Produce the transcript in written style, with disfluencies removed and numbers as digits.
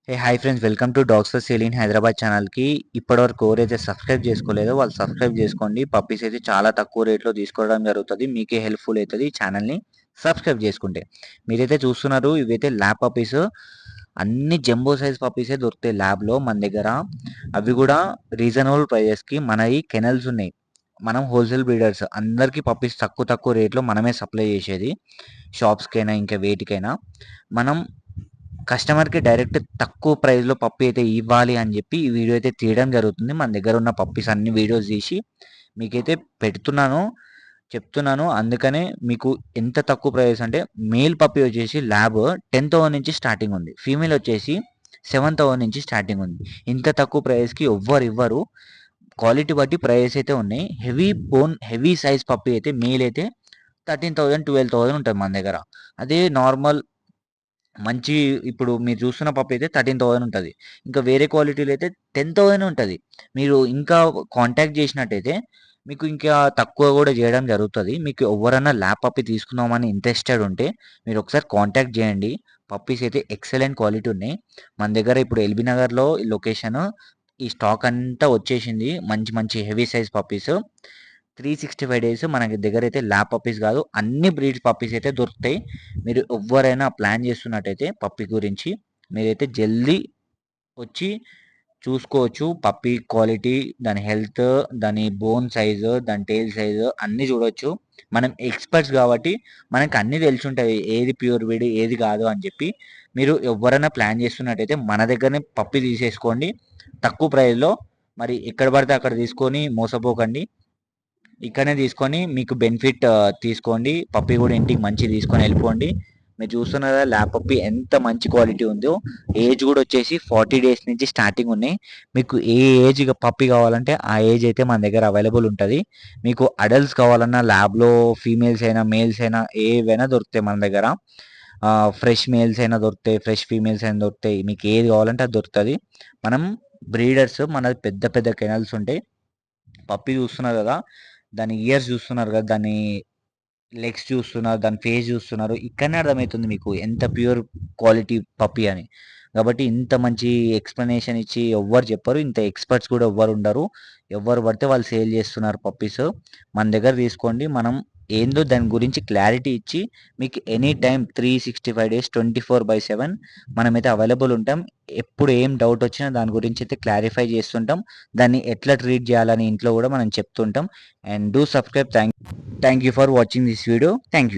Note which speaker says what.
Speaker 1: Hi friends, welcome to dogs for sale in Hyderabad ఛానల్కి. ఇప్పటివరకు ఎవరైతే సబ్స్క్రైబ్ చేసుకోలేదో వాళ్ళు సబ్స్క్రైబ్ చేసుకోండి. పప్పీస్ అయితే చాలా తక్కువ రేట్లో తీసుకోవడం జరుగుతుంది. మీకే హెల్ప్ఫుల్ అవుతుంది ఈ ఛానల్ని సబ్స్క్రైబ్ చేసుకుంటే. మీరైతే చూస్తున్నారు, ఇవైతే ల్యాబ్ పప్పీస్. అన్ని జంబో సైజ్ పప్పీసే దొరుకుతాయి ల్యాబ్లో మన దగ్గర. అవి కూడా రీజనబుల్ ప్రైజెస్కి. మనవి కెనల్స్ ఉన్నాయి. మనం హోల్సేల్ బ్రీడర్స్, అందరికీ పప్పీస్ తక్కువ తక్కువ రేట్లో మనమే సప్లై చేసేది. షాప్స్కైనా ఇంకా వేటికైనా మనం కస్టమర్‌కి డైరెక్ట్ తక్కువ ప్రైస్‌లో పప్పీ అయితే ఇవ్వాలి అని చెప్పి ఈ వీడియో అయితే తీయడం జరుగుతుంది. మన దగ్గర ఉన్న పప్పీస్ అన్ని వీడియోస్ తీసి మీకైతే పెడుతున్నాను, చెప్తున్నాను. అందుకనే మీకు ఎంత తక్కువ ప్రైస్ అంటే, మేల్ పప్పీ వచ్చేసి ల్యాబ్ 10,000 నుంచి స్టార్టింగ్ ఉంది. ఫీమేల్ వచ్చేసి 7,000 నుంచి స్టార్టింగ్ ఉంది. ఇంత తక్కువ ప్రైస్‌కి ఎవ్వరు ఇవ్వరు. క్వాలిటీ బట్టి ప్రైస్ అయితే ఉన్నాయి. Heavy bone, heavy size puppy అయితే మేల్ అయితే 13,000, 12,000 ఉంటది మన దగ్గర. అదే నార్మల్ మంచి ఇప్పుడు మీరు చూస్తున్న పప్పు అయితే 13,000 ఉంటది. ఇంకా వేరే క్వాలిటీలో అయితే 10,000 ఉంటది. మీరు ఇంకా కాంటాక్ట్ చేసినట్టయితే మీకు ఇంకా తక్కువ కూడా చేయడం జరుగుతది. మీకు ఎవ్వరన్నా ల్యాబ్ పప్పీ తీసుకుందామని ఇంట్రెస్టెడ్ ఉంటే మీరు ఒకసారి కాంటాక్ట్ చేయండి. పప్పీస్ అయితే ఎక్సలెంట్ క్వాలిటీ ఉన్నాయి. మన దగ్గర ఇప్పుడు ఎల్బీ నగర్‌లో లొకేషన్. ఈ స్టాక్ అంతా వచ్చేసింది. మంచి మంచి హెవీ సైజ్ పప్పీస్. 365 డేస్ మన దగ్గరైతే ల్యాబ్ పప్పీస్ కాదు, అన్ని బ్రీడ్స్ పప్పీస్ అయితే దొరుకుతాయి. మీరు ఎవ్వరైనా ప్లాన్ చేస్తున్నట్టయితే పప్పీ గురించి మీరైతే జల్దీ వచ్చి చూసుకోవచ్చు. పప్పీ క్వాలిటీ, దాని హెల్త్, దాని బోన్ సైజు, దాని టెయిల్ సైజు అన్నీ చూడొచ్చు. మనం ఎక్స్‌పర్ట్స్ కాబట్టి మనకు అన్నీ తెలిసుంటాయి. ఏది ప్యూర్ బ్రీడ్, ఏది కాదు అని చెప్పి. మీరు ఎవ్వరైనా ప్లాన్ చేస్తున్నట్టయితే మన దగ్గరనే పప్పీ తీసేసుకోండి తక్కువ ప్రైస్‌లో. మరి ఎక్కడ పడితే అక్కడ తీసుకొని మోసపోకండి. ఇక్కడనే తీసుకొని మీకు బెనిఫిట్ తీసుకోండి. పప్పీ కూడా ఇంటికి మంచిగా తీసుకొని వెళ్ళిపోండి. మీరు చూస్తున్నారు కదా ల్యాబ్ పప్పీ ఎంత మంచి క్వాలిటీ ఉందో. ఏజ్ కూడా వచ్చేసి 40 డేస్ నుంచి స్టార్టింగ్ ఉన్నాయి. మీకు ఏ ఏజ్ పప్పీ కావాలంటే ఆ ఏజ్ అయితే మన దగ్గర అవైలబుల్ ఉంటుంది. మీకు అడల్ట్స్ కావాలన్నా ల్యాబ్లో ఫీమేల్స్ అయినా మేల్స్ అయినా ఏవైనా దొరుకుతాయి మన దగ్గర. ఫ్రెష్ మేల్స్ అయినా దొరుకుతాయి, ఫ్రెష్ ఫీమేల్స్ అయినా దొరుకుతాయి. మీకు ఏది కావాలంటే అది దొరుకుతుంది. మనం బ్రీడర్స్, మనది పెద్ద పెద్ద కెనల్స్ ఉంటాయి. పప్పీ చూస్తున్నారు కదా, దాని ఇయర్స్ చూస్తున్నారు కదా, దాని లెగ్స్ చూస్తున్నారు, దాని ఫేస్ చూస్తున్నారు. ఇక్కడనే అర్థమవుతుంది మీకు ఎంత ప్యూర్ క్వాలిటీ పప్పీ అని. కాబట్టి ఇంత మంచి ఎక్స్ప్లెనేషన్ ఇచ్చి ఎవ్వరు చెప్పరు. ఇంత ఎక్స్పర్ట్స్ కూడా ఎవ్వరు ఉండరు. ఎవ్వరు పడితే వాళ్ళు సేల్ చేస్తున్నారు పప్పీస్. మన దగ్గర తీసుకోండి. మనం ఏందో దాని గురించి క్లారిటీ ఇచ్చి మీకు ఎనీ టైం 365 డేస్ 24/7 మనమైతే అవైలబుల్ ఉంటాం. ఎప్పుడు ఏం డౌట్ వచ్చినా దాని గురించి అయితే క్లారిఫై చేస్తుంటాం. దాన్ని ఎట్లా ట్రీట్ చేయాలని ఇంట్లో కూడా మనం చెప్తుంటాం. And do subscribe. Thank you for watching this video. Thank you.